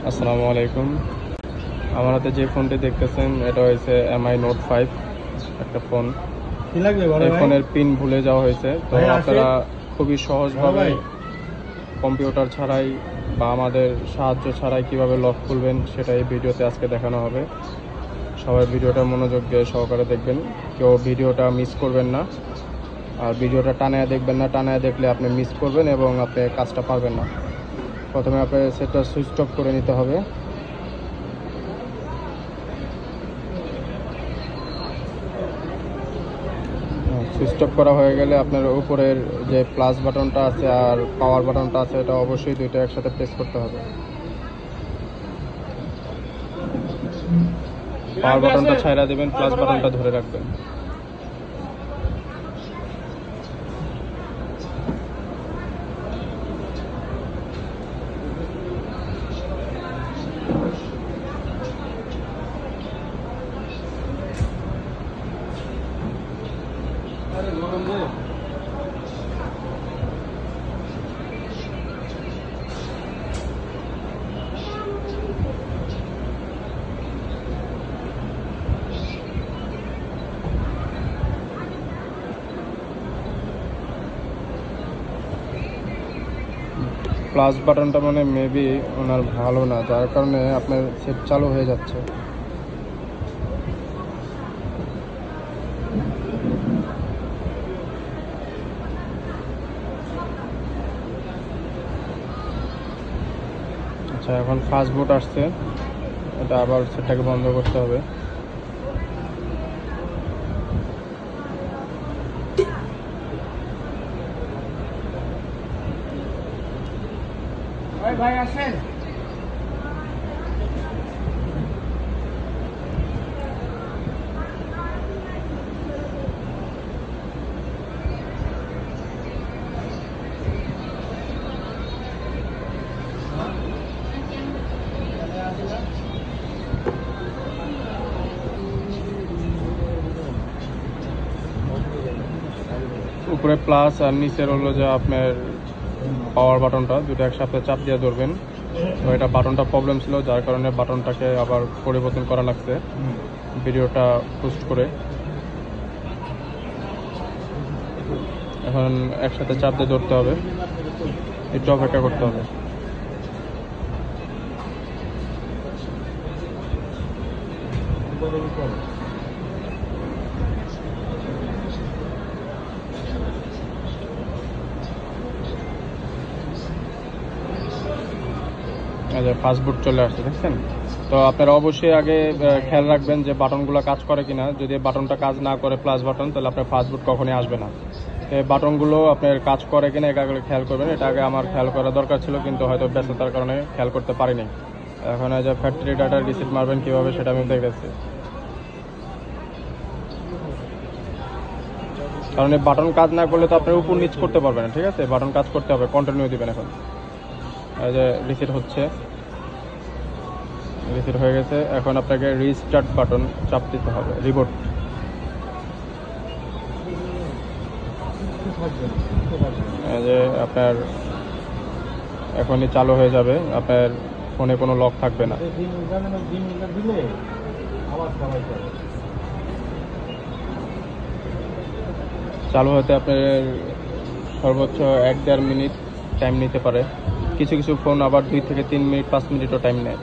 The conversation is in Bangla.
আসসালামু আলাইকুম। আমার হাতে যে ফোনটি দেখতেছেন এটা হয়েছে MI Note 5 একটা ফোন। এই ফোনের পিন ভুলে যাওয়া হয়েছে, তো আপনারা খুবই সহজভাবে কম্পিউটার ছাড়াই বা আমাদের সাহায্য ছাড়াই কিভাবে লক খুলবেন সেটা এই ভিডিওতে আজকে দেখানো হবে। সবাই ভিডিওটা মনোযোগ দিয়ে সহকারে দেখবেন, কেউ ভিডিওটা মিস করবেন না। আর ভিডিওটা টানায় দেখবেন না, টানায় দেখলে আপনি মিস করবেন এবং আপনি কাজটা পারবেন না। প্রথমে আপনাকে সেটটা সুইচ অফ করে নিতে হবে। সুইচ অফ করা হয়ে গেলে আপনার উপরের যে প্লাস বাটনটা আছে আর পাওয়ার বাটনটা আছে এটা অবশ্যই দুইটা একসাথে প্রেস করতে হবে। পাওয়ার বাটনটা ছাইড়া দিবেন, প্লাস বাটনটা ধরে রাখবেন। প্লাস বাটনটা মানে মেবি ওনার ভালো না, যার কারণে আপনার সেট চালু হয়ে যাচ্ছে। আচ্ছা, এখন ফাস্ট বুট আসছে, এটা আবার সেটটাকে বন্ধ করতে হবে। ভাই আসেন। উপরে প্লাস আর নিচের হলো যে আপনার পাওয়ার বাটনটা, দুটো একসাথে চাপ দিয়ে ধরবেন। তো এটা বাটনটা প্রবলেম ছিল, যার কারণে বাটনটাকে আবার পরিবর্তন করা লাগছে ভিডিওটা পোস্ট করে। এখন একসাথে চাপ দিয়ে ধরতে হবে, একটু অপেক্ষা করতে হবে। ফাস্ট বুট চলে আসছে, দেখছেন? তো আপনারা অবশ্যই আগে খেয়াল রাখবেন যে বাটনগুলো কাজ করে কিনা। যদি বাটনটা কাজ না করে প্লাস বাটন, তাহলে আপনার ফাস্ট বুট কখনই আসবে না। এই বাটনগুলো আপনার কাজ করে কিনা এটা আগে খেয়াল করবেন। এটা আগে আমার খেয়াল করা দরকার ছিল, কিন্তু হয়তো ব্যস্ততার কারণে খেয়াল করতে পারিনি। এখন এই যে ফ্যাক্টরি ডাটা রিসেট মারবেন কীভাবে সেটা আমি দেখেছি। কারণ এই বাটন কাজ না করলে তো আপনার উপর নিচ করতে পারবেন না, ঠিক আছে? বাটন কাজ করতে হবে, কন্টিনিউ দিবেন। এখন এই যে রিসেট হচ্ছে, রিসেট হয়ে গেছে। এখন আপনাকে রিস্টার্ট বাটন চাপ দিতে হবে, রিবোট। এই যে আপনার এখনই চালু হয়ে যাবে, আপনার ফোনে কোনো লক থাকবে না। চালু হতে আপনার সর্বোচ্চ 1-1.5 মিনিট টাইম নিতে পারে। কিছু কিছু ফোন আবার 2 থেকে 3 মিনিট 5 মিনিটও টাইম নেয়।